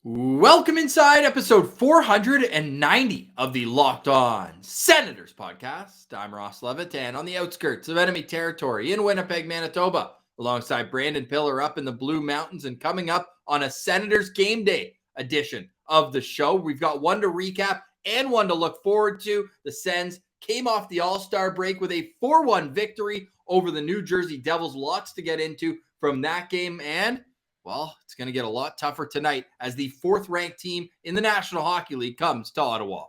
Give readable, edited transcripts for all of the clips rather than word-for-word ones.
Welcome inside episode 490 of the Locked On Senators podcast. I'm Ross Levitt, and on the outskirts of enemy territory in Winnipeg, Manitoba, alongside Brandon Pillar up in the Blue Mountains, and coming up on a Senators game day edition of the show. We've got one to recap and one to look forward to. The Sens came off the All-Star break with a 4-1 victory over the New Jersey Devils. Lots to get into from that game, and well, it's going to get a lot tougher tonight as the fourth-ranked team in the National Hockey League comes to Ottawa.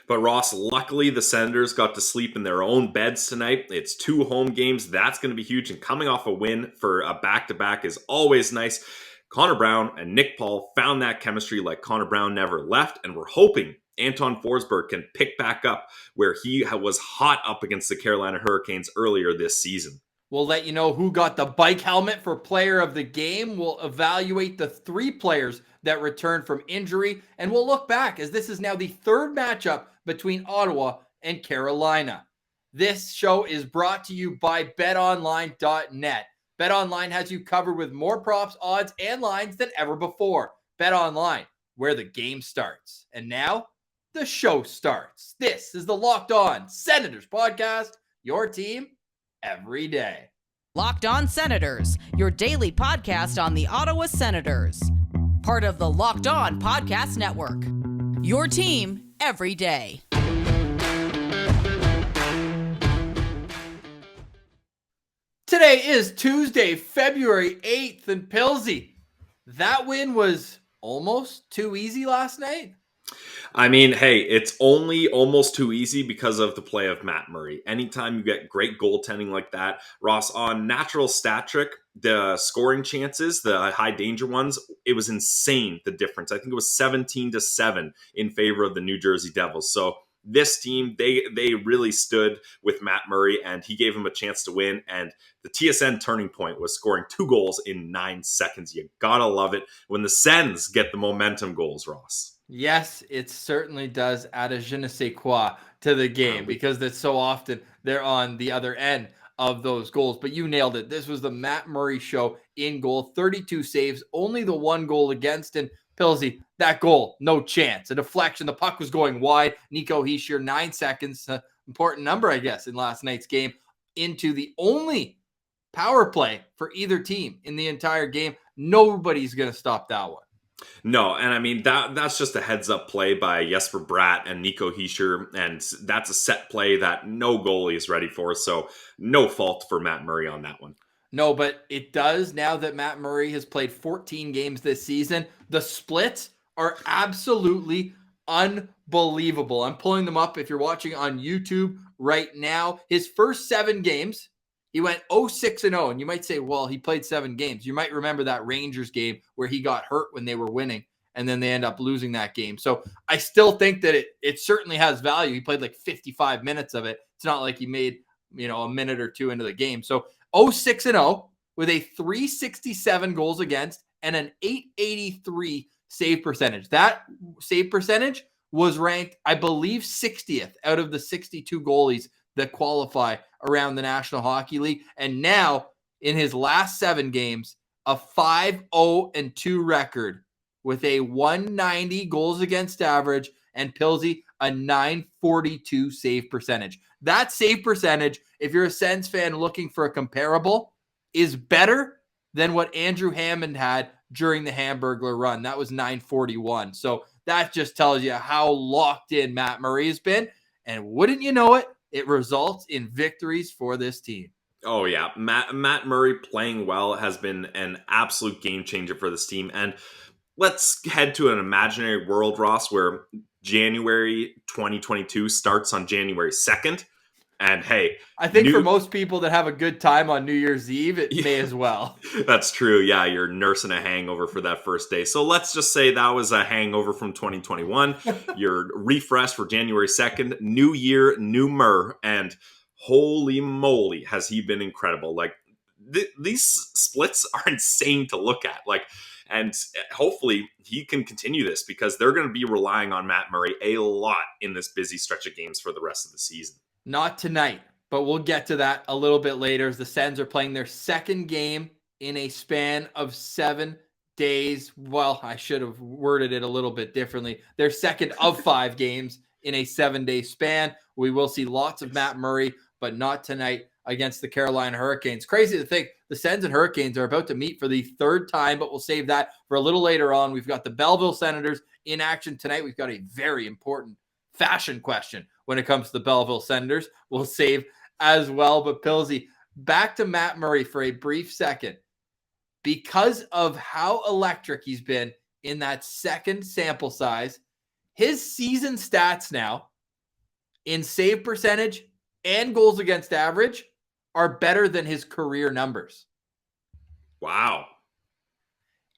But Ross, luckily the Senators got to sleep in their own beds tonight. It's 2 home games. That's going to be huge. And coming off a win for a back-to-back is always nice. Connor Brown and Nick Paul found that chemistry like Connor Brown never left. And we're hoping Anton Forsberg can pick back up where he was hot up against the Carolina Hurricanes earlier this season. We'll let you know who got the bike helmet for player of the game. We'll evaluate the 3 players that returned from injury. And we'll look back as this is now the third matchup between Ottawa and Carolina. This show is brought to you by BetOnline.net. BetOnline has you covered with more props, odds, and lines than ever before. BetOnline, where the game starts. And now, the show starts. This is the Locked On Senators podcast, your team every day. Locked On Senators, your daily podcast on the Ottawa Senators. Part of the Locked On Podcast Network. Your team every day. Today is Tuesday, February 8th, and Pilsy, that win was almost too easy last night. I mean, hey, it's only almost too easy because of the play of Matt Murray. Anytime you get great goaltending like that, Ross, on natural stat trick, the scoring chances, the high danger ones, it was insane, the difference. I think it was 17-7 in favor of the New Jersey Devils. So this team, they really stood with Matt Murray, and he gave him a chance to win. And the TSN turning point was scoring 2 goals in 9 seconds. You gotta love it when the Sens get the momentum goals, Ross. Yes, it certainly does add a je ne sais quoi to the game because that's so often they're on the other end of those goals. But you nailed it. This was the Matt Murray show in goal. 32 saves, only the 1 goal against. And Pilsy, that goal, no chance. A deflection. The puck was going wide. Nico Hischier, 9 seconds. Important number, I guess, in last night's game. Into the only power play for either team in the entire game. Nobody's going to stop that one. No, and I mean, that's just a heads-up play by Jesper Bratt and Nico Hischier, and that's a set play that no goalie is ready for, so no fault for Matt Murray on that one. No, but it does now that Matt Murray has played 14 games this season. The splits are absolutely unbelievable. I'm pulling them up if you're watching on YouTube right now. His first 7 games, he went 0-6-0, and you might say, well, he played 7 games. You might remember that Rangers game where he got hurt when they were winning, and then they end up losing that game. So I still think that it certainly has value. He played like 55 minutes of it. It's not like he made, a minute or 2 into the game. So 0-6-0 with a 367 goals against and an 883 save percentage. That save percentage was ranked, I believe, 60th out of the 62 goalies that qualify around the National Hockey League. And now, in his last 7 games, a 5-0-2 record with a 190 goals against average and Pilsy, a 942 save percentage. That save percentage, if you're a Sens fan looking for a comparable, is better than what Andrew Hammond had during the Hamburglar run. That was 941. So that just tells you how locked in Matt Murray has been. And wouldn't you know it, it results in victories for this team. Oh, yeah. Matt Murray playing well has been an absolute game changer for this team. And let's head to an imaginary world, Ross, where January 2022 starts on January 2nd. And hey, I think for most people that have a good time on New Year's Eve, it may as well. That's true. Yeah, you're nursing a hangover for that first day. So let's just say that was a hangover from 2021. You're refreshed for January 2nd. New year, new Murr. And holy moly, has he been incredible. Like, these splits are insane to look at. And hopefully he can continue this because they're going to be relying on Matt Murray a lot in this busy stretch of games for the rest of the season. Not tonight, but we'll get to that a little bit later as the Sens are playing their second game in a span of 7 days. Well, I should have worded it a little bit differently. They're second of 5 games in a 7-day span. We will see lots of Matt Murray, but not tonight against the Carolina Hurricanes. Crazy to think the Sens and Hurricanes are about to meet for the 3rd time, but we'll save that for a little later on. We've got the Belleville Senators in action tonight. We've got a very important fashion question when it comes to the Belleville Senators. We'll save as well. But Pilsy, back to Matt Murray for a brief second. Because of how electric he's been in that second sample size, his season stats now in save percentage and goals against average are better than his career numbers. Wow.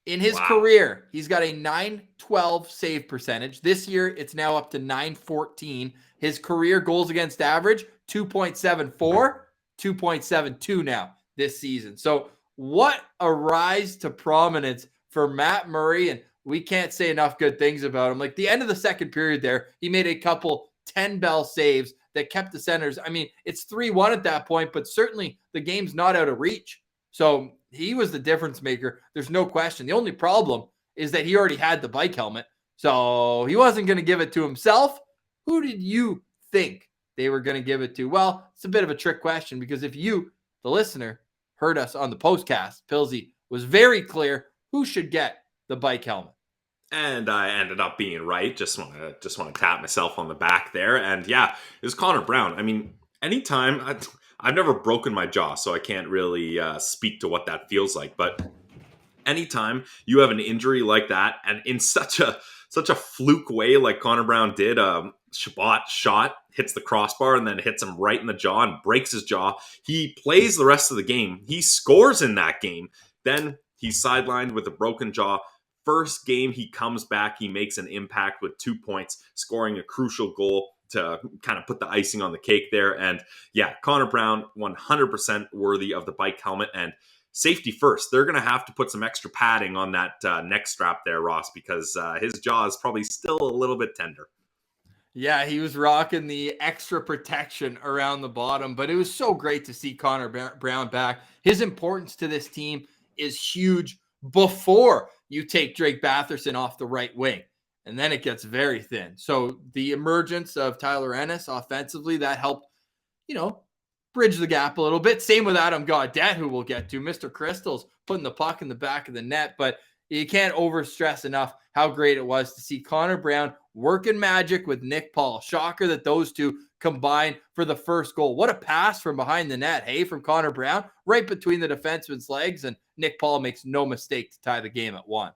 In his career, he's got a .912 save percentage. This year, it's now up to .914. His career goals against average, 2.74, 2.72 now this season. So what a rise to prominence for Matt Murray, and we can't say enough good things about him. Like the end of the second period there, he made a couple 10-bell saves that kept the Senators. I mean, it's 3-1 at that point, but certainly the game's not out of reach. So he was the difference maker. There's no question. The only problem is that he already had the bike helmet, so he wasn't going to give it to himself. Who did you think they were going to give it to? Well, it's a bit of a trick question because if you, the listener, heard us on the postcast, Pilsy was very clear who should get the bike helmet. And I ended up being right. Just want to tap myself on the back there. And yeah, it was Connor Brown. I mean, anytime I've never broken my jaw, so I can't really speak to what that feels like. But anytime you have an injury like that, and in such a fluke way, like Connor Brown did, Chabot shot, hits the crossbar, and then hits him right in the jaw and breaks his jaw. He plays the rest of the game. He scores in that game. Then he's sidelined with a broken jaw. First game he comes back, he makes an impact with 2 points, scoring a crucial goal to kind of put the icing on the cake there. And yeah, Connor Brown, 100% worthy of the bike helmet. And safety first. They're going to have to put some extra padding on that neck strap there, Ross, because his jaw is probably still a little bit tender. Yeah, he was rocking the extra protection around the bottom, but it was so great to see Connor Brown back. His importance to this team is huge before you take Drake Batherson off the right wing, and then it gets very thin. So the emergence of Tyler Ennis offensively, that helped, bridge the gap a little bit. Same with Adam Gaudette, who we'll get to. Mr. Crystal's putting the puck in the back of the net, but you can't overstress enough how great it was to see Connor Brown working magic with Nick Paul. Shocker that those two combined for the first goal. What a pass from behind the net, hey, from Connor Brown, right between the defenseman's legs, and Nick Paul makes no mistake to tie the game at 1.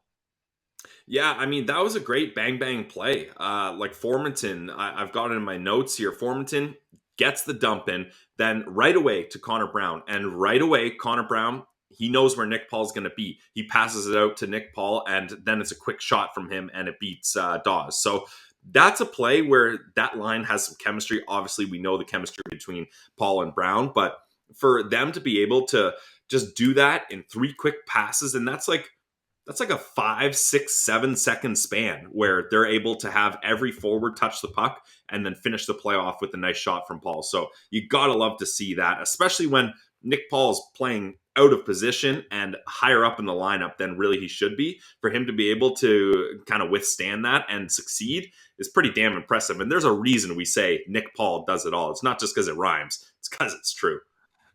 Yeah, I mean, that was a great bang play. Like Formanton, I've got it in my notes here. Formanton gets the dump in, then right away to Connor Brown. And right away, Connor Brown, he knows where Nick Paul's going to be. He passes it out to Nick Paul, and then it's a quick shot from him, and it beats Dawes. So that's a play where that line has some chemistry. Obviously, we know the chemistry between Paul and Brown, but for them to be able to just do that in 3 quick passes, and that's like a 5, 6, 7 second span where they're able to have every forward touch the puck and then finish the play off with a nice shot from Paul. So you got to love to see that, especially when Nick Paul's playing out of position and higher up in the lineup than really he should be. For him to be able to kind of withstand that and succeed is pretty damn impressive. And there's a reason we say Nick Paul does it all. It's not just because it rhymes. It's because it's true.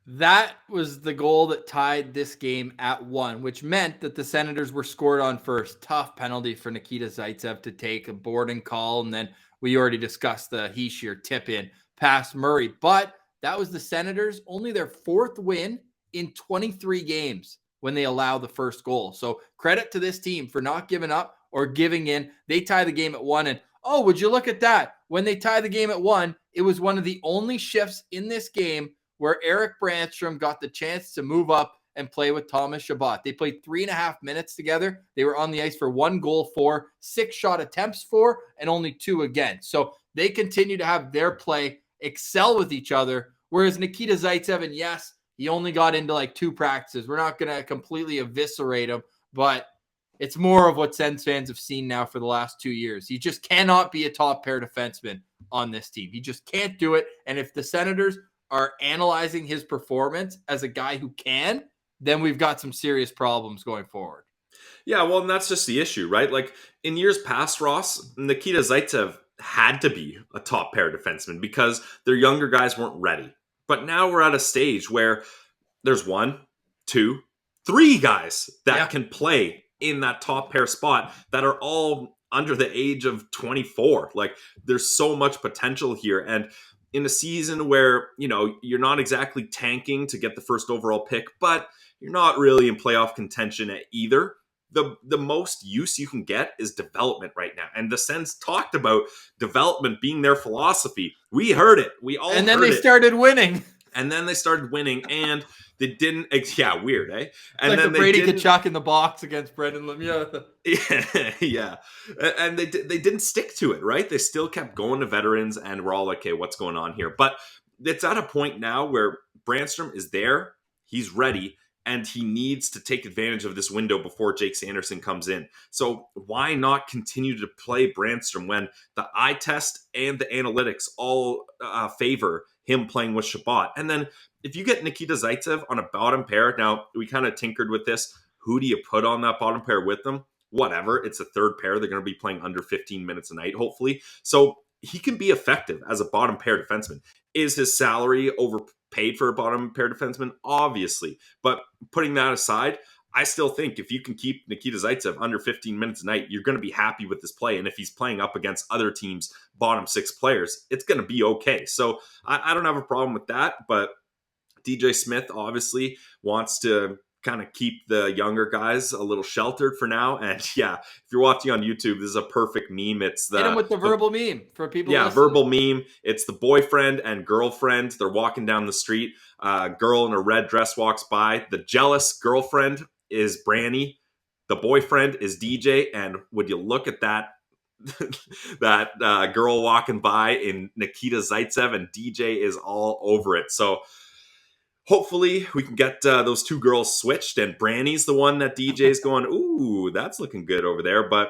That was the goal that tied this game at 1, which meant that the Senators were scored on first. Tough penalty for Nikita Zaitsev to take, a boarding call, and then we already discussed the Hischier tip-in past Murray. But that was the Senators' only their 4th win in 23 games when they allow the first goal. So credit to this team for not giving up or giving in. They tie the game at 1, and would you look at that? When they tie the game at 1, it was one of the only shifts in this game where Eric Brandstrom got the chance to move up and play with Thomas Chabot. They played 3.5 minutes together. They were on the ice for 1 goal for, 6 shot attempts for, and only 2 against. So they continue to have their play excel with each other, whereas Nikita Zaitsev, and yes, he only got into like 2 practices. We're not going to completely eviscerate him, but it's more of what Sens fans have seen now for the last 2 years. He just cannot be a top pair defenseman on this team. He just can't do it. And if the Senators are analyzing his performance as a guy who can, then we've got some serious problems going forward. Yeah, well, and that's just the issue, right? Like in years past, Ross, Nikita Zaitsev had to be a top pair defenseman because their younger guys weren't ready. But now we're at a stage where there's one, two, three guys that can play in that top pair spot that are all under the age of 24. Like there's so much potential here. And in a season where, you're not exactly tanking to get the first overall pick, but you're not really in playoff contention at either. The most use you can get is development right now. And the Sens talked about development being their philosophy. We heard it. We all heard it. And then they started winning. And then they started winning, and they didn't. Yeah, weird, eh? And like then the Brady Tkachuk in the box against Brendan Lemieux. Yeah, and they didn't stick to it, right? They still kept going to veterans, and we're all like, okay, what's going on here? But it's at a point now where Brandstrom is there, he's ready, and he needs to take advantage of this window before Jake Sanderson comes in. So why not continue to play Brandstrom when the eye test and the analytics all favor him playing with Shabbat? And then if you get Nikita Zaitsev on a bottom pair, now we kind of tinkered with this. Who do you put on that bottom pair with them? Whatever. It's a third pair. They're going to be playing under 15 minutes a night, hopefully. So he can be effective as a bottom pair defenseman. Is his salary overpaid for a bottom pair defenseman? Obviously. But putting that aside, I still think if you can keep Nikita Zaitsev under 15 minutes a night, you're going to be happy with this play. And if he's playing up against other teams' bottom six players, it's going to be okay. So I don't have a problem with that. But DJ Smith obviously wants to kind of keep the younger guys a little sheltered for now. And yeah, if you're watching on YouTube, this is a perfect meme. It's hit him with the verbal meme for people. Yeah, listening. verbal meme. It's the boyfriend and girlfriend. They're walking down the street. A girl in a red dress walks by. The jealous girlfriend is Branny. The boyfriend is DJ. And would you look at that? that girl walking by in Nikita Zaitsev, and DJ is all over it. So hopefully we can get those two girls switched, and Branny's the one that DJ's going, ooh, that's looking good over there. But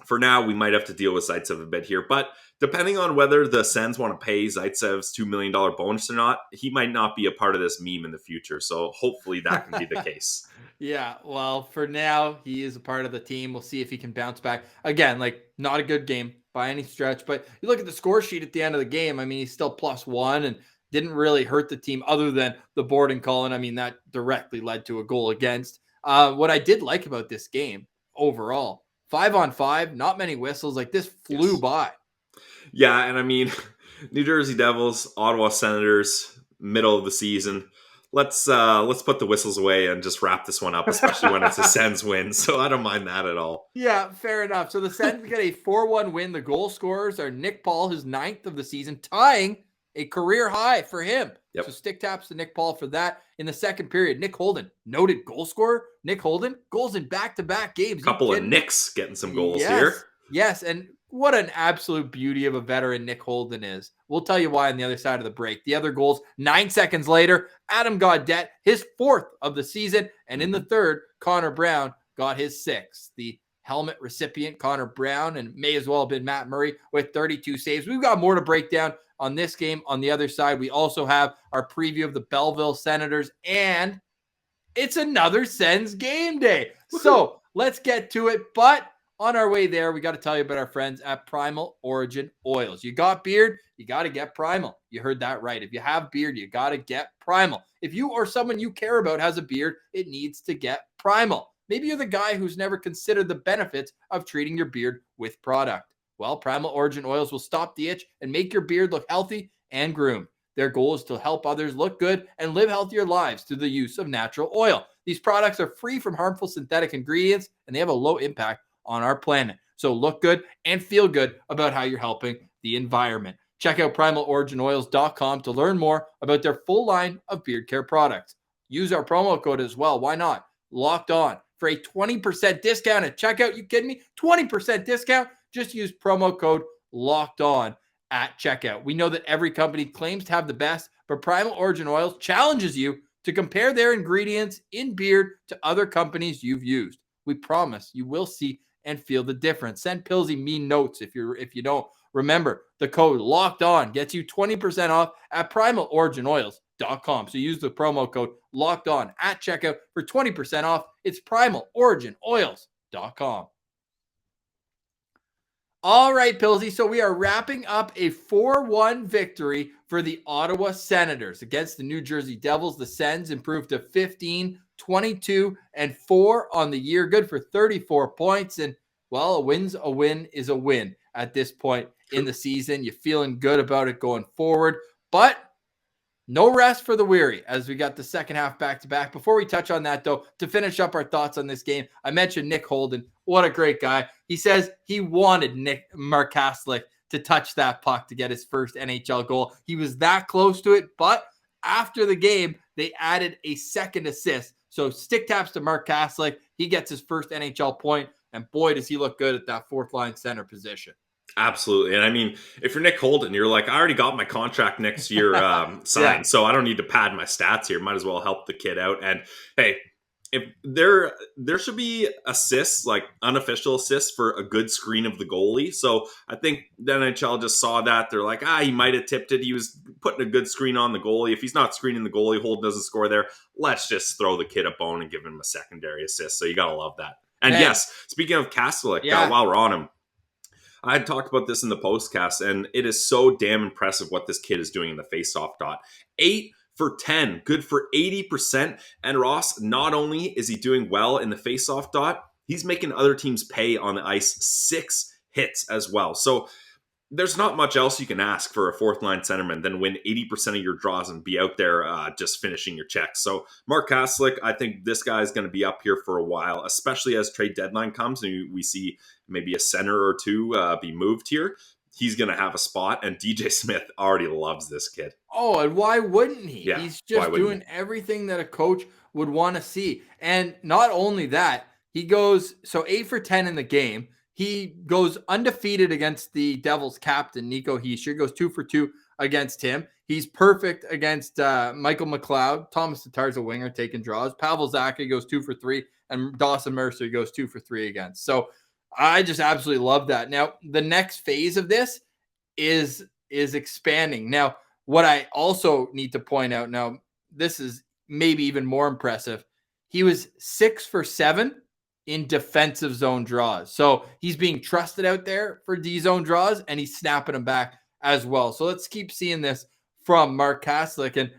for now, we might have to deal with Zaitsev a bit here. But depending on whether the Sens want to pay Zaitsev's $2 million bonus or not, he might not be a part of this meme in the future. So hopefully that can be the case. Yeah, well, for now, he is a part of the team. We'll see if he can bounce back. Again, like, not a good game by any stretch. But you look at the score sheet at the end of the game, I mean, he's still +1 and didn't really hurt the team other than the boarding call. And I mean, that directly led to a goal against. What I did like about this game overall, 5-on-5, not many whistles. Like, this flew by. Yeah, and I mean, New Jersey Devils, Ottawa Senators, middle of the season. Let's put the whistles away and just wrap this one up, especially when it's a Sens win. So I don't mind that at all. Yeah, fair enough. So the Sens get a 4-1 win. The goal scorers are Nick Paul, his 9th of the season, tying a career high for him. Yep. So stick taps to Nick Paul for that. In the second period, Nick Holden, noted goal scorer. Nick Holden, goals in back-to-back games. Couple of Nicks getting some goals here. Yes, and what an absolute beauty of a veteran Nick Holden is. We'll tell you why on the other side of the break. The other goals, 9 seconds later, Adam Gaudette, his 4th of the season. And in the third, Connor Brown got his 6th. The helmet recipient, Connor Brown, and may as well have been Matt Murray with 32 saves. We've got more to break down on this game. On the other side, we also have our preview of the Belleville Senators, and it's another Sens game day. So let's get to it. But on our way there, we got to tell you about our friends at Primal Origin Oils. You got beard, you got to get Primal. You heard that right. If you have beard, you got to get Primal. If you or someone you care about has a beard, it needs to get Primal. Maybe you're the guy who's never considered the benefits of treating your beard with product. Well, Primal Origin Oils will stop the itch and make your beard look healthy and groomed. Their goal is to help others look good and live healthier lives through the use of natural oil. These products are free from harmful synthetic ingredients, and they have a low impact on our planet. So look good and feel good about how you're helping the environment. Check out primaloriginoils.com to learn more about their full line of beard care products. Use our promo code as well. Why not? Locked On for a 20% discount at checkout. You kidding me? 20% discount. Just use promo code Locked On at checkout. We know that every company claims to have the best, but Primal Origin Oils challenges you to compare their ingredients in beard to other companies you've used. We promise you will see and feel the difference. Send Pillsy me notes if you don't. Remember, the code Locked On gets you 20% off at primaloriginoils.com. primaloriginoils.com. So use the promo code locked on at checkout for 20% off. It's primaloriginoils.com. All right, Pillsy. So we are wrapping up a 4-1 victory for the Ottawa Senators against the New Jersey Devils. The Sens improved to 15, 22, and 4 on the year. Good for 34 points. And, well, a win's a win is a win at this point in the season. You're feeling good about it going forward. But no rest for the weary as we got the second half back-to-back. Before we touch on that, though, to finish up our thoughts on this game, I mentioned Nick Holden. What a great guy. He says he wanted Mark Kaslick to touch that puck to get his first NHL goal. He was that close to it, but after the game, they added a second assist. So stick taps to Mark Kaslick. He gets his first NHL point, and boy, does he look good at that fourth-line center position. Absolutely. And I mean, if you're Nick Holden, you're like, I already got my contract next year signed, so I don't need to pad my stats here. Might as well help the kid out. And hey, if there should be assists, like unofficial assists for a good screen of the goalie. So I think the NHL just saw that. They're like, he might have tipped it. He was putting a good screen on the goalie. If he's not screening the goalie, Holden doesn't score there. Let's just throw the kid a bone and give him a secondary assist. So you got to love that. And yes, speaking of Kaslick, while we're on him, I had talked about this in the postcast, and it is so damn impressive what this kid is doing in the faceoff dot. 8 for 10, good for 80%. And Ross, not only is he doing well in the faceoff dot, he's making other teams pay on the ice. 6 hits as well. So there's not much else you can ask for a fourth line centerman than win 80% of your draws and be out there just finishing your checks. So Mark Kaslick, I think this guy is going to be up here for a while, especially as trade deadline comes and we see maybe a center or two be moved here. He's going to have a spot, and DJ Smith already loves this kid. Oh, and why wouldn't he? Yeah, he's just doing everything that a coach would want to see. And not only that, he goes, 8 for 10 in the game. He goes undefeated against the Devils captain, Nico Hischier, goes 2 for 2 against him. He's perfect against Michael McLeod. Thomas Tatar's a winger taking draws. Pavel Zacha goes 2 for 3, and Dawson Mercer goes 2 for 3 against. So I just absolutely love that. Now, the next phase of this is expanding. Now, what I also need to point out, now, this is maybe even more impressive. He was 6 for 7 in defensive zone draws. So he's being trusted out there for D zone draws, and he's snapping them back as well. So let's keep seeing this from Mark Kaslick, and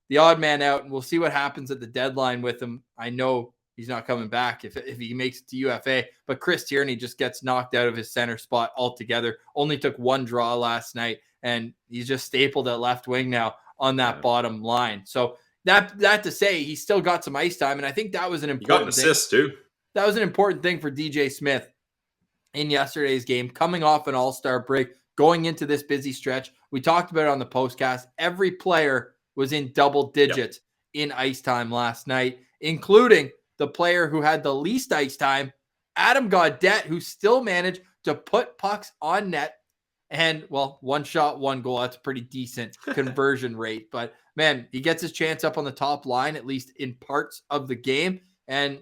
the odd man out, and we'll see what happens at the deadline with him. I know he's not coming back if he makes it to UFA, but Chris Tierney just gets knocked out of his center spot altogether. Only took 1 draw last night, and he's just stapled at left wing now on that bottom line. So that to say, he still got some ice time, and I think that was an important thing. Got an assist too. That was an important thing for DJ Smith in yesterday's game, coming off an all-star break, going into this busy stretch. We talked about it on the postcast. Every player was in double digits in ice time last night, including the player who had the least ice time, Adam Gaudette, who still managed to put pucks on net. And, well, 1 shot, 1 goal. That's a pretty decent conversion rate. But, man, he gets his chance up on the top line, at least in parts of the game. And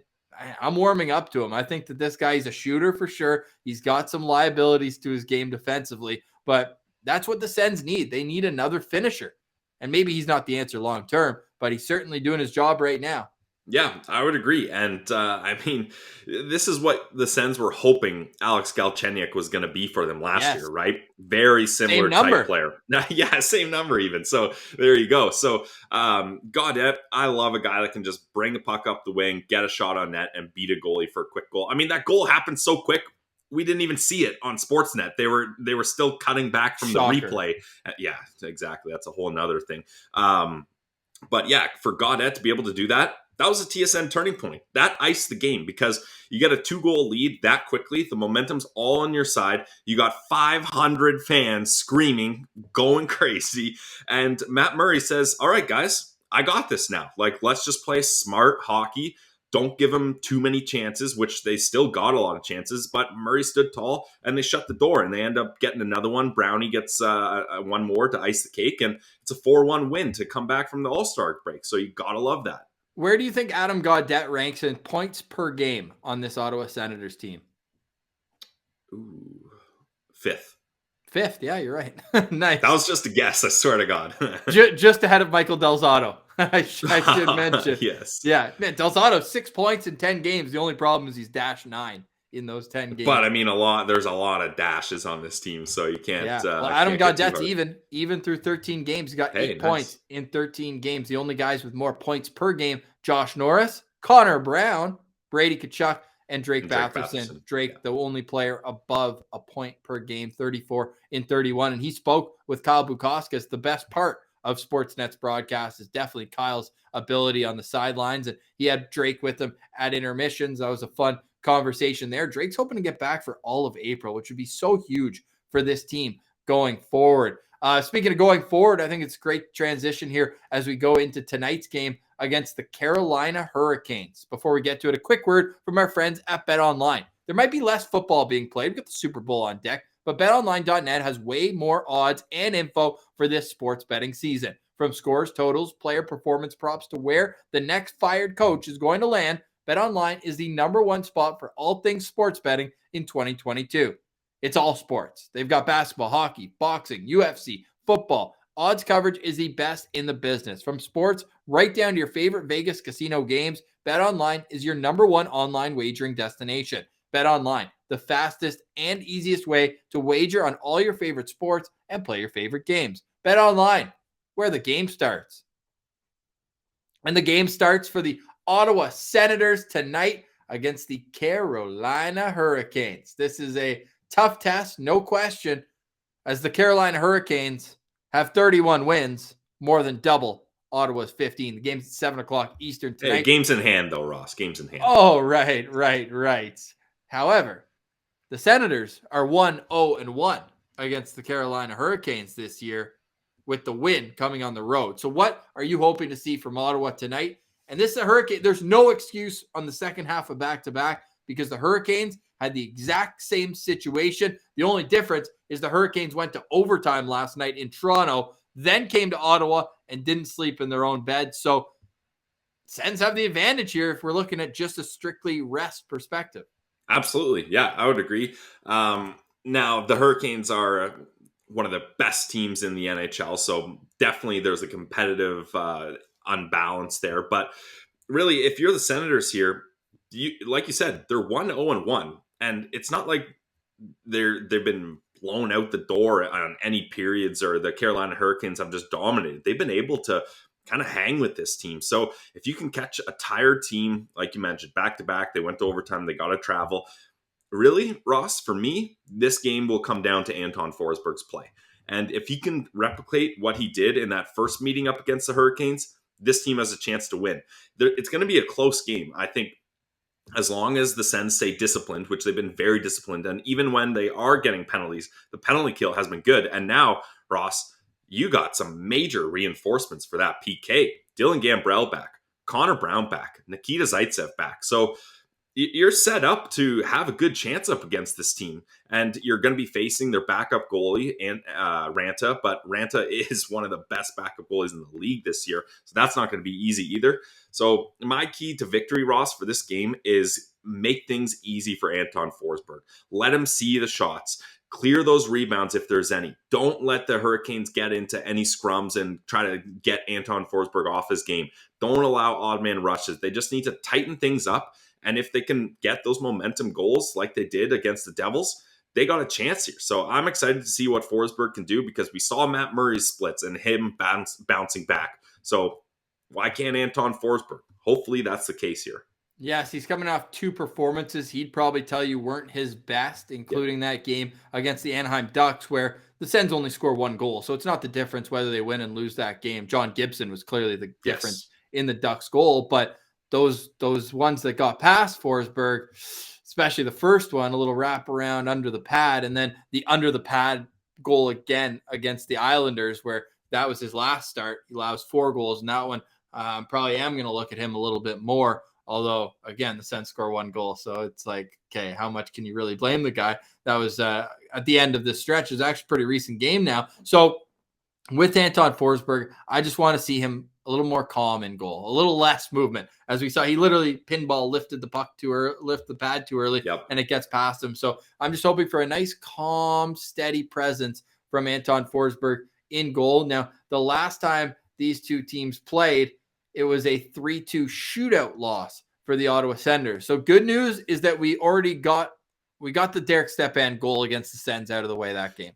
I'm warming up to him. I think that this guy is a shooter for sure. He's got some liabilities to his game defensively, but that's what the Sens need. They need another finisher. And maybe he's not the answer long term, but he's certainly doing his job right now. Yeah, I would agree. And I mean, this is what the Sens were hoping Alex Galchenyuk was going to be for them last year, right? Very similar type player. Yeah, same number even. So there you go. So Gaudette, I love a guy that can just bring the puck up the wing, get a shot on net, and beat a goalie for a quick goal. I mean, that goal happened so quick. We didn't even see it on Sportsnet. They were still cutting back from the replay. Yeah, exactly. That's a whole nother thing. But yeah, for Gaudette to be able to do that, that was a TSN turning point. That iced the game because you get a 2-goal lead that quickly. The momentum's all on your side. You got 500 fans screaming, going crazy. And Matt Murray says, all right, guys, I got this now. Like, let's just play smart hockey. Don't give them too many chances, which they still got a lot of chances. But Murray stood tall and they shut the door and they end up getting another one. Brownie gets 1 more to ice the cake. And it's a 4-1 win to come back from the All-Star break. So you got to love that. Where do you think Adam Gaudette ranks in points per game on this Ottawa Senators team? Ooh, 5th. 5th. Yeah, you're right. Nice. That was just a guess. I swear to God. Just ahead of Michael Delzato. I should mention. Yes. Yeah, man, Delzato 6 points in 10 games. The only problem is he's -9 in those 10 games. But I mean, there's a lot of dashes on this team, so you can't. Yeah. Well, Adam can't get too Gaudette's hard. even through 13 games. He got 8 Nice. points in 13 games. The only guys with more points per game: Josh Norris, Connor Brown, Brady Tkachuk, and Drake Batherson. Drake, the only player above a point per game, 34 in 31. And he spoke with Kyle Bukauskas. The best part of Sportsnet's broadcast is definitely Kyle's ability on the sidelines. And he had Drake with him at intermissions. That was a fun conversation there. Drake's hoping to get back for all of April, which would be so huge for this team going forward. Speaking of going forward, I think it's a great transition here as we go into tonight's game against the Carolina Hurricanes. Before we get to it, a quick word from our friends at BetOnline. There might be less football being played. We've got the Super Bowl on deck, but betonline.net has way more odds and info for this sports betting season. From scores, totals, player performance props to where the next fired coach is going to land, BetOnline is the #1 spot for all things sports betting in 2022. It's all sports. They've got basketball, hockey, boxing, UFC, football. Odds coverage is the best in the business. From sports right down to your favorite Vegas casino games, BetOnline is your #1 online wagering destination. BetOnline, the fastest and easiest way to wager on all your favorite sports and play your favorite games. BetOnline, where the game starts. And the game starts for the Ottawa Senators tonight against the Carolina Hurricanes. This is a tough test, no question, as the Carolina Hurricanes have 31 wins, more than double Ottawa's 15. The game's at 7 o'clock Eastern tonight. Hey, games in hand, though, Ross. Games in hand. Oh, right. However, the Senators are 1-0-1 against the Carolina Hurricanes this year, with the win coming on the road. So what are you hoping to see from Ottawa tonight? And this is a Hurricane. There's no excuse on the second half of back-to-back because the Hurricanes had the exact same situation. The only difference is the Hurricanes went to overtime last night in Toronto, then came to Ottawa and didn't sleep in their own bed. So Sens have the advantage here if we're looking at just a strictly rest perspective. Absolutely. Yeah, I would agree. Now, the Hurricanes are one of the best teams in the NHL, so definitely there's a competitive unbalance there. But really, if you're the Senators here, like you said, they're 1-0-1, and it's not like they've been blown out the door on any periods, or the Carolina Hurricanes have just dominated. They've been able to kind of hang with this team. So if you can catch a tired team, like you mentioned, back to back, they went to overtime, they got to travel. Really, Ross, for me, this game will come down to Anton Forsberg's play. And if he can replicate what he did in that first meeting up against the Hurricanes, this team has a chance to win. It's going to be a close game. I think as long as the Sens stay disciplined, which they've been very disciplined, and even when they are getting penalties, the penalty kill has been good. And now, Ross, you got some major reinforcements for that PK. Dylan Gambrell back, Connor Brown back, Nikita Zaitsev back. So you're set up to have a good chance up against this team, and you're going to be facing their backup goalie and Ranta, but Ranta is one of the best backup goalies in the league this year, so that's not going to be easy either. So my key to victory, Ross, for this game is make things easy for Anton Forsberg. Let him see the shots. Clear those rebounds if there's any. Don't let the Hurricanes get into any scrums and try to get Anton Forsberg off his game. Don't allow odd man rushes. They just need to tighten things up. And if they can get those momentum goals like they did against the Devils, they got a chance here. So I'm excited to see what Forsberg can do, because we saw Matt Murray's splits and him bouncing back. So why can't Anton Forsberg? Hopefully that's the case here. Yes, he's coming off 2 performances he'd probably tell you weren't his best, including that game against the Anaheim Ducks, where the Sens only score 1 goal. So it's not the difference whether they win and lose that game. John Gibson was clearly the difference in the Ducks goal, but those ones that got past Forsberg, especially the first one, a little wraparound under the pad, and then the under the pad goal again against the Islanders, where that was his last start. He allows 4 goals, and that one probably am going to look at him a little bit more. Although, again, the Sens score 1 goal, so it's like, okay, how much can you really blame the guy? That was at the end of this stretch. It's actually a pretty recent game now. So with Anton Forsberg, I just want to see him a little more calm in goal, a little less movement. As we saw, he literally pinball lifted the puck too early, lift the pad too early, and it gets past him. So I'm just hoping for a nice, calm, steady presence from Anton Forsberg in goal. Now, the last time these two teams played, it was a 3-2 shootout loss for the Ottawa Senators. So good news is that we got the Derek Stepan goal against the Sens out of the way that game.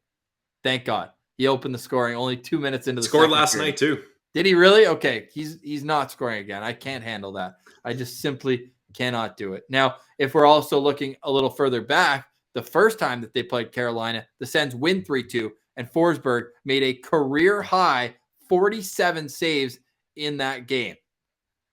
Thank God. He opened the scoring only 2 minutes into the scored second last period. night too. Did he really? Okay, he's not scoring again. I can't handle that. I just simply cannot do it. Now, if we're also looking a little further back, the first time that they played Carolina, the Sens win 3-2, and Forsberg made a career high 47 saves in that game.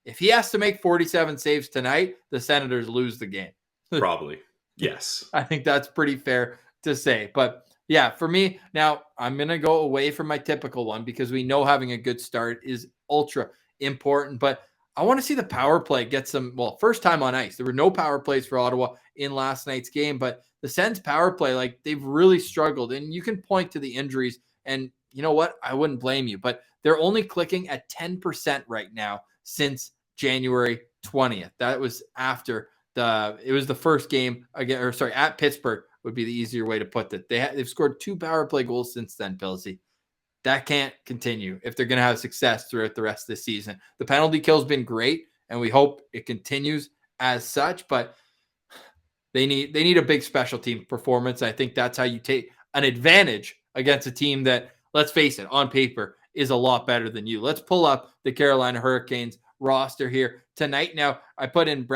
If he has to make 47 saves tonight, the Senators lose the game. Probably. Yes. I think that's pretty fair to say. But yeah, for me, now I'm going to go away from my typical one because we know having a good start is ultra important. But I want to see the power play get some, first time on ice. There were no power plays for Ottawa in last night's game, but the Sens power play, like they've really struggled. And you can point to the injuries. And you know what? I wouldn't blame you, but they're only clicking at 10% right now since January 20th. That was after it was the first game again, at Pittsburgh would be the easier way to put it. They've scored 2 power play goals since then, Pilsy. That can't continue if they're going to have success throughout the rest of the season. The penalty kill's been great, and we hope it continues as such, but they need a big special team performance. I think that's how you take an advantage against a team that, let's face it, on paper is a lot better than you. Let's pull up the Carolina Hurricanes roster here tonight. Now, I put in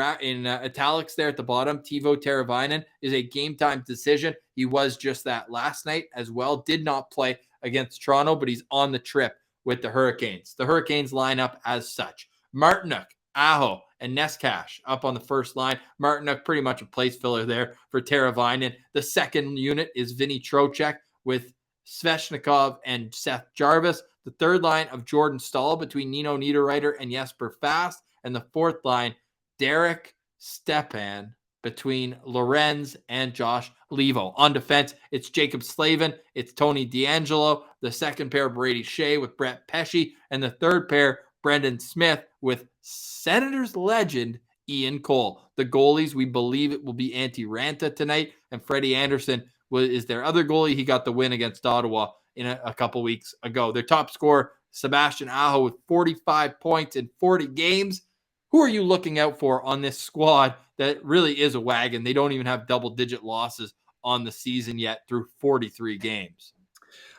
italics there at the bottom. Teuvo Teravainen is a game time decision. He was just that last night as well. Did not play against Toronto, but he's on the trip with the Hurricanes. The Hurricanes line up as such. Martinook, Aho, and Neskash up on the first line. Martinook pretty much a place filler there for Teravainen. The second unit is Vinny Trocheck with Svechnikov and Seth Jarvis. The third line of Jordan Stahl between Nino Niederreiter and Jesper Fast. And the fourth line, Derek Stepan between Lorenz and Josh Levo. On defense, it's Jacob Slavin, it's Tony DeAngelo. The second pair, Brady Shea with Brett Pesce. And the third pair, Brendan Smith with Senators legend Ian Cole. The goalies, we believe it will be Antti Ranta tonight, and Freddie Anderson is their other goalie. He got the win against Ottawa in a couple weeks ago. Their top scorer, Sebastian Aho, with 45 points in 40 games. Who are you looking out for on this squad that really is a wagon? They don't even have double-digit losses on the season yet through 43 games.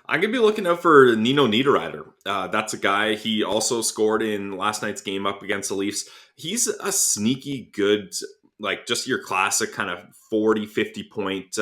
I'm going to be looking out for Nino Niederreiter. That's a guy, he also scored in last night's game up against the Leafs. He's a sneaky good, like just your classic kind of 40, 50-point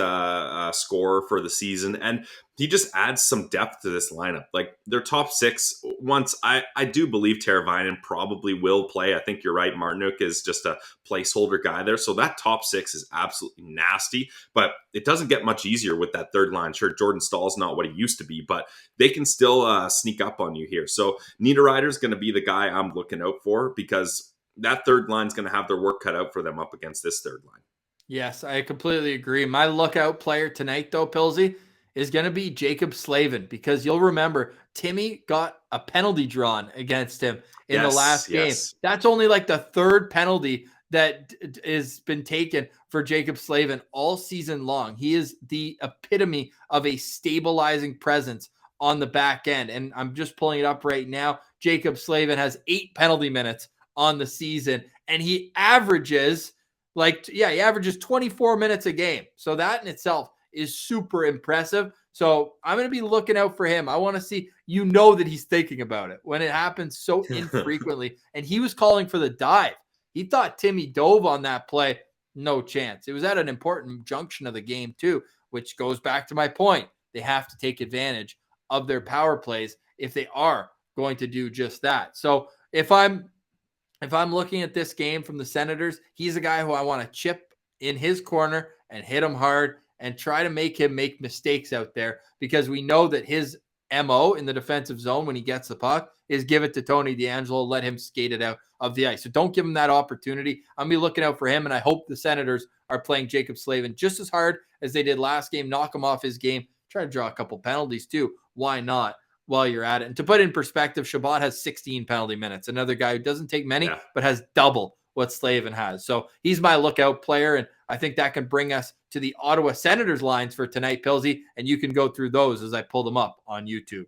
scorer for the season. And he just adds some depth to this lineup. Like their top 6, once I do believe Teravainen probably will play. I think you're right. Martinook is just a placeholder guy there. So that top 6 is absolutely nasty, but it doesn't get much easier with that third line. Sure, Jordan Stahl's not what he used to be, but they can still sneak up on you here. So Niederreiter is going to be the guy I'm looking out for because that third line is going to have their work cut out for them up against this third line. Yes, I completely agree. My lookout player tonight, though, Pilsy, is going to be Jacob Slavin, because you'll remember Timmy got a penalty drawn against him in the last game. That's only like the third penalty that has been taken for Jacob Slavin all season long. He is the epitome of a stabilizing presence on the back end. And I'm just pulling it up right now. Jacob Slavin has 8 penalty minutes on the season, and he averages 24 minutes a game. So that in itself is super impressive. So I'm going to be looking out for him. I want to see, that he's thinking about it when it happens so infrequently. And he was calling for the dive. He thought Timmy dove on that play. No chance. It was at an important junction of the game too, which goes back to my point. They have to take advantage of their power plays if they are going to do just that. So if I'm looking at this game from the Senators, he's a guy who I want to chip in his corner and hit him hard and try to make him make mistakes out there, because we know that his MO in the defensive zone when he gets the puck is give it to Tony DeAngelo, let him skate it out of the ice. So don't give him that opportunity. I'm going to be looking out for him, and I hope the Senators are playing Jacob Slavin just as hard as they did last game, knock him off his game, try to draw a couple penalties too. Why not? while you're at it. And to put in perspective, Shabbat has 16 penalty minutes. Another guy who doesn't take many, but has double what Slavin has. So he's my lookout player. And I think that can bring us to the Ottawa Senators lines for tonight, Pilsy. And you can go through those as I pull them up on YouTube.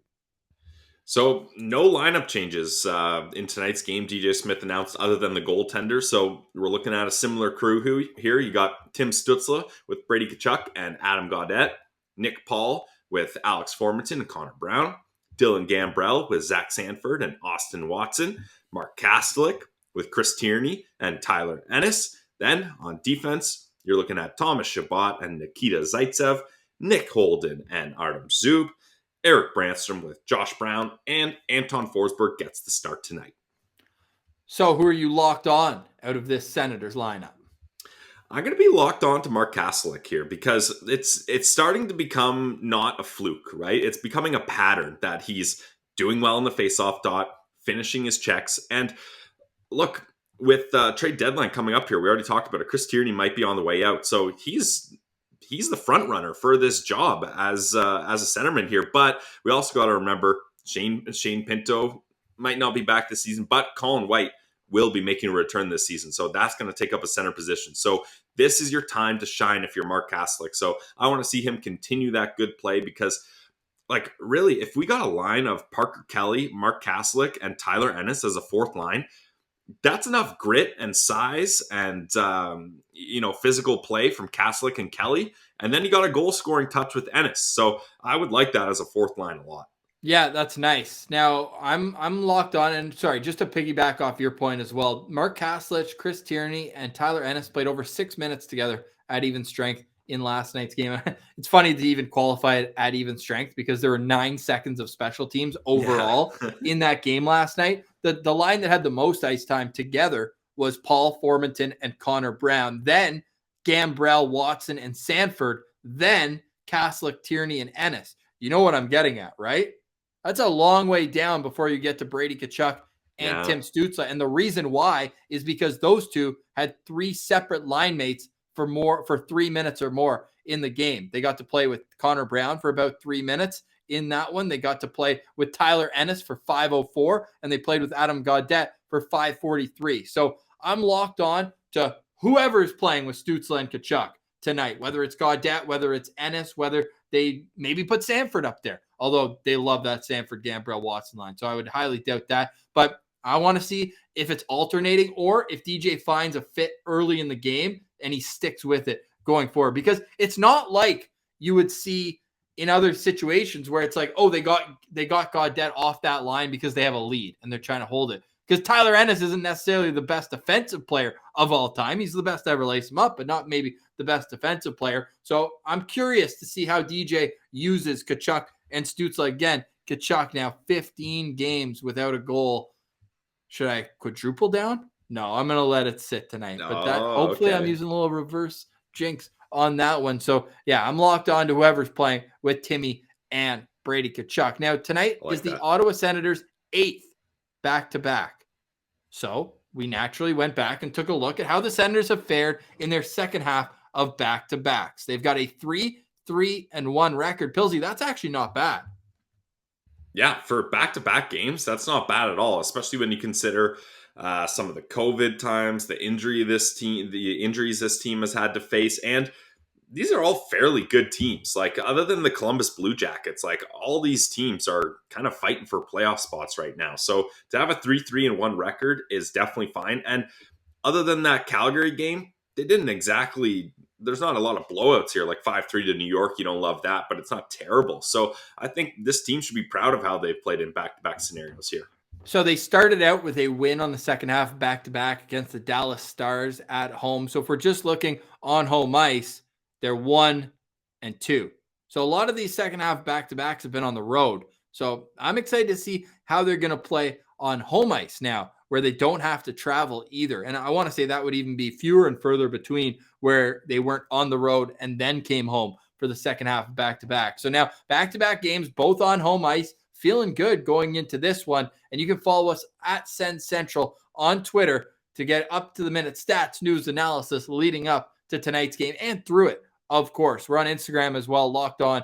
So no lineup changes in tonight's game. DJ Smith announced other than the goaltender. So we're looking at a similar crew here. You got Tim Stützle with Brady Tkachuk and Adam Gaudette. Nick Paul with Alex Formenton and Connor Brown. Dylan Gambrell with Zach Sanford and Austin Watson. Mark Kastelik with Chris Tierney and Tyler Ennis. Then on defense, you're looking at Thomas Chabot and Nikita Zaitsev, Nick Holden and Artem Zub, Eric Brandstrom with Josh Brown, and Anton Forsberg gets the start tonight. So who are you locked on out of this Senators lineup? I'm going to be locked on to Mark Kastelik here because it's starting to become not a fluke, right? It's becoming a pattern that he's doing well in the faceoff dot, finishing his checks. And look, with trade deadline coming up here, we already talked about it. Chris Tierney might be on the way out. So he's the front runner for this job as a centerman here. But we also got to remember Shane Pinto might not be back this season, but Colin White will be making a return this season. So that's going to take up a center position. So this is your time to shine if you're Mark Kastelik. So I want to see him continue that good play because, like, really, if we got a line of Parker Kelly, Mark Kastelik, and Tyler Ennis as a fourth line, that's enough grit and size and, physical play from Kastelik and Kelly. And then you got a goal scoring touch with Ennis. So I would like that as a fourth line a lot. Yeah, that's nice. Now, I'm locked on, and sorry, just to piggyback off your point as well, Mark Kastelik, Chris Tierney, and Tyler Ennis played over 6 minutes together at even strength in last night's game. It's funny to even qualify it at even strength because there were 9 seconds of special teams overall in that game last night. The line that had the most ice time together was Paul Formenton and Connor Brown, then Gambrell, Watson, and Sanford, then Kastelik, Tierney, and Ennis. You know what I'm getting at, right? That's a long way down before you get to Brady Tkachuk and Tim Stützle. And the reason why is because those two had 3 separate line mates for 3 minutes or more in the game. They got to play with Connor Brown for about 3 minutes in that one. They got to play with Tyler Ennis for 5:04, and they played with Adam Gaudette for 5:43. So I'm locked on to whoever is playing with Stützle and Tkachuk tonight, whether it's Gaudette, whether it's Ennis, whether they maybe put Sanford up there, although they love that Sanford, Gambrell, Watson line. So I would highly doubt that. But I want to see if it's alternating or if DJ finds a fit early in the game and he sticks with it going forward. Because it's not like you would see in other situations where it's like, oh, they got Gaudette off that line because they have a lead and they're trying to hold it. Because Tyler Ennis isn't necessarily the best defensive player of all time. He's the best to ever lace him up, but not maybe the best defensive player. So I'm curious to see how DJ uses Tkachuk and Stützle. Again, Tkachuk now 15 games without a goal. Should I quadruple down? No, I'm going to let it sit tonight. But that hopefully I'm using a little reverse jinx on that one. So, yeah, I'm locked on to whoever's playing with Timmy and Brady Tkachuk. Now, tonight is the Ottawa Senators' 8th back-to-back. So we naturally went back and took a look at how the Senators have fared in their second half of back-to-backs. They've got a 3-3-1 record. Pilsy, that's actually not bad. Yeah, for back-to-back games, that's not bad at all, especially when you consider some of the COVID times, the injuries this team has had to face, and these are all fairly good teams. Like, other than the Columbus Blue Jackets, like, all these teams are kind of fighting for playoff spots right now. So to have a 3-3-1 record is definitely fine. And other than that Calgary game, they didn't exactly, there's not a lot of blowouts here, like 5-3 to New York. You don't love that, but it's not terrible. So I think this team should be proud of how they've played in back-to-back scenarios here. So they started out with a win on the second half back-to-back against the Dallas Stars at home. So if we're just looking on home ice, they're 1-2. So a lot of these second half back-to-backs have been on the road. So I'm excited to see how they're going to play on home ice now, where they don't have to travel either. And I want to say that would even be fewer and further between where they weren't on the road and then came home for the second half of back-to-back. So now back-to-back games, both on home ice, feeling good going into this one. And you can follow us at Send Central on Twitter to get up-to-the-minute stats, news, analysis leading up to tonight's game and through it. Of course, we're on Instagram as well, Locked On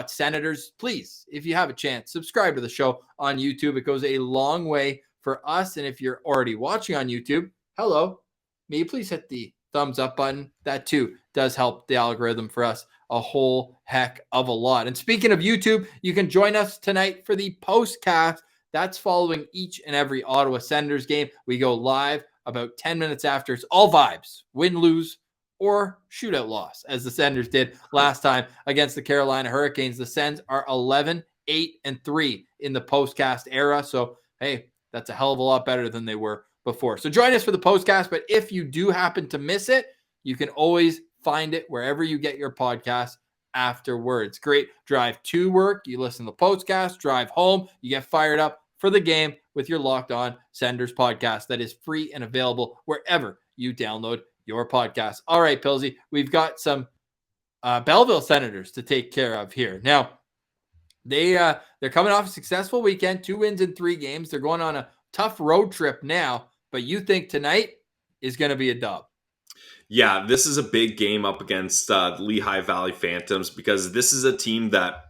Senators. Please, if you have a chance, subscribe to the show on YouTube. It goes a long way for us. And if you're already watching on YouTube, hello, may you please hit the thumbs up button. That too does help the algorithm for us a whole heck of a lot. And speaking of YouTube, you can join us tonight for the postcast. That's following each and every Ottawa Senators game. We go live about 10 minutes after. It's all vibes, win, lose, or shootout loss, as the Senators did last time against the Carolina Hurricanes. The Sens are 11-8-3 in the postcast era. So, hey, that's a hell of a lot better than they were before. So join us for the postcast. But if you do happen to miss it, you can always find it wherever you get your podcast afterwards. Great drive to work. You listen to the postcast, drive home, you get fired up for the game with your Locked On Senators podcast that is free and available wherever you download your podcast. All right, Pilsy, we've got some Belleville Senators to take care of here. Now, they're coming off a successful weekend, 2 wins in 3 games. They're going on a tough road trip now, but you think tonight is going to be a dub. Yeah, this is a big game up against the Lehigh Valley Phantoms because this is a team that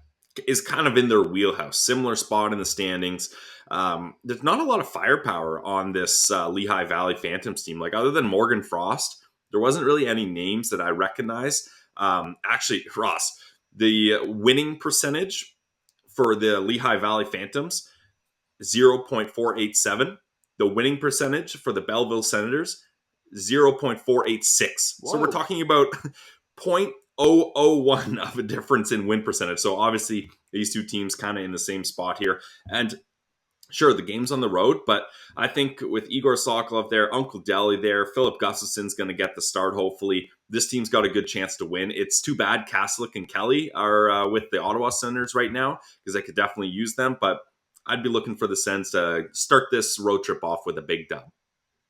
is kind of in their wheelhouse, similar spot in the standings. There's not a lot of firepower on this Lehigh Valley Phantoms team. Like, other than Morgan Frost, there wasn't really any names that I recognize. Actually, Ross, the winning percentage for the Lehigh Valley Phantoms, 0.487. The winning percentage for the Belleville Senators, 0.486. Whoa. So we're talking about 0.001 of a difference in win percentage. So obviously these two teams kind of in the same spot here. And sure, the game's on the road, but I think with Igor Sokolov there, Uncle Deli there, Philip Gustafson's going to get the start, hopefully. This team's got a good chance to win. It's too bad Kaslik and Kelly are with the Ottawa Senators right now because I could definitely use them, but I'd be looking for the Sens to start this road trip off with a big dub.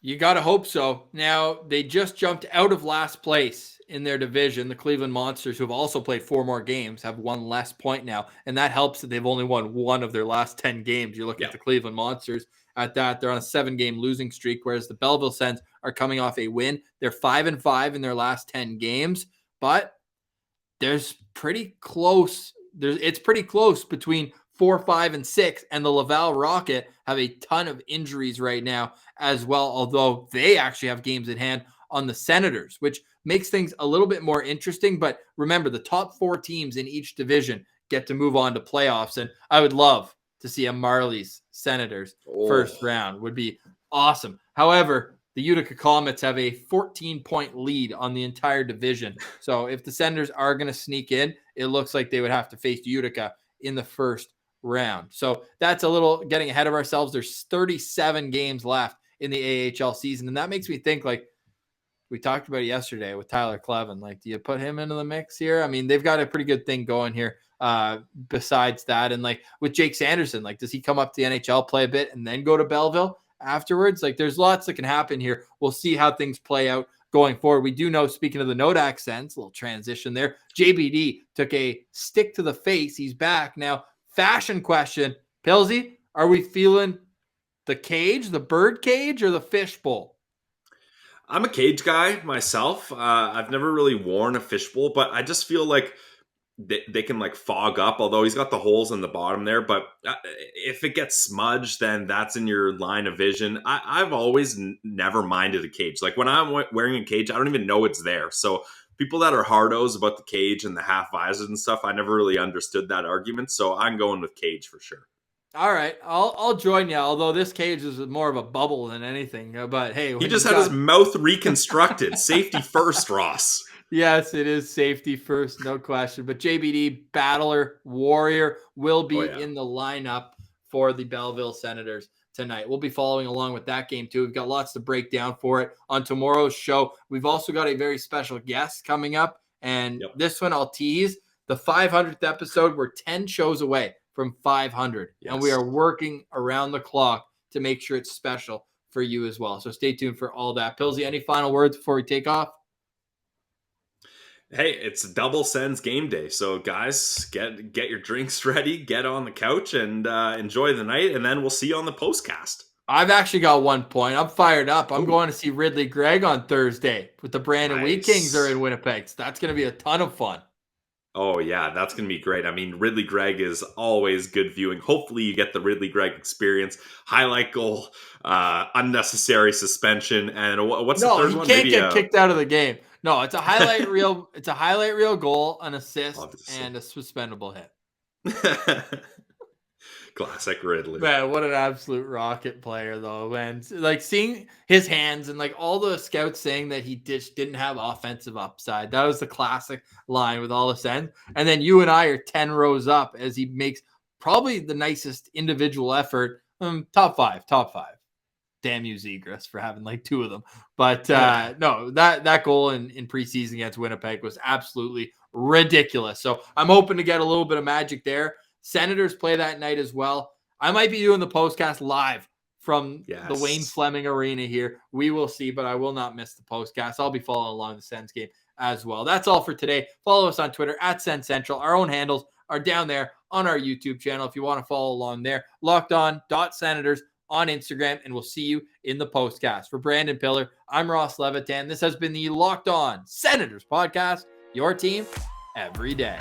You got to hope so. Now, they just jumped out of last place in their division. The Cleveland Monsters, who have also played 4 more games, have 1 less point now. And that helps that they've only won 1 of their last 10 games. You look at the Cleveland Monsters at that. They're on a 7-game losing streak, whereas the Belleville Sens are coming off a win. They're 5-5 in their last 10 games. But there's pretty close. It's pretty close between 4, 5, and 6, and the Laval Rocket have a ton of injuries right now as well, although they actually have games in hand on the Senators, which makes things a little bit more interesting. But remember, the top 4 teams in each division get to move on to playoffs, and I would love to see a Marlies Senators first round. Would be awesome. However, the Utica Comets have a 14-point lead on the entire division, so if the Senators are going to sneak in, it looks like they would have to face Utica in the first round. So that's a little getting ahead of ourselves. There's 37 games left in the AHL season. And that makes me think, like we talked about it yesterday with Tyler Clevin, like, do you put him into the mix here? I mean, they've got a pretty good thing going here besides that. And like with Jake Sanderson, like, does he come up to the NHL, play a bit, and then go to Belleville afterwards? Like, there's lots that can happen here. We'll see how things play out going forward. We do know, speaking of the Nodak Sens, a little transition there, JBD took a stick to the face. He's back now. Fashion question, Pilsy, are we feeling the cage, the bird cage, or the fishbowl? I'm a cage guy myself. I've never really worn a fishbowl, but I just feel like they can like fog up, although he's got the holes in the bottom there. But if it gets smudged, then that's in your line of vision. I've always never minded a cage. Like when I'm wearing a cage, I don't even know it's there. So people that are hardos about the cage and the half visors and stuff, I never really understood that argument. So I'm going with cage for sure. All right, I'll join you. Although this cage is more of a bubble than anything. But hey, he just had his mouth reconstructed. Safety first, Ross. Yes, it is safety first, no question. But JBD, battler, warrior, will be in the lineup for the Belleville Senators tonight. We'll be following along with that game too. We've got lots to break down for it on tomorrow's show. We've also got a very special guest coming up, and this one I'll tease. The 500th episode. We're 10 shows away from 500, and we are working around the clock to make sure it's special for you as well. So stay tuned for all that. Pilsy, any final words before we take off? Hey, it's double Sens game day. So guys, get your drinks ready, get on the couch, and enjoy the night. And then we'll see you on the postcast. I've actually got 1 point. I'm fired up. I'm going to see Ridley Gregg on Thursday with the Brandon Wheat Kings are in Winnipeg. So that's going to be a ton of fun. Oh, yeah, that's going to be great. I mean, Ridley Gregg is always good viewing. Hopefully, you get the Ridley Gregg experience. Highlight goal, unnecessary suspension, and what's the No, third he one? can't Maybe get kicked out of the game. No, it's a highlight reel. It's a highlight reel goal, an assist, obviously. and a suspendable hit. Classic Ridley. Man, what an absolute rocket player, though, man. Like seeing his hands and like all the scouts saying that he didn't have offensive upside. That was the classic line with all the sense. And then you and I are 10 rows up as he makes probably the nicest individual effort. Top five. Damn you, Zegras, for having like two of them. But no, that goal in preseason against Winnipeg was absolutely ridiculous. So I'm hoping to get a little bit of magic there. Senators play that night as well. I might be doing the postcast live from the Wayne Fleming Arena here. We will see, but I will not miss the postcast. I'll be following along the Sens game as well. That's all for today. Follow us on Twitter at Sens Central. Our own handles are down there on our YouTube channel if you want to follow along there. LockedOn.Senators on Instagram, and we'll see you in the postcast. For Brandon Pillar, I'm Ross Levitan. This has been the Locked On Senators podcast, your team every day.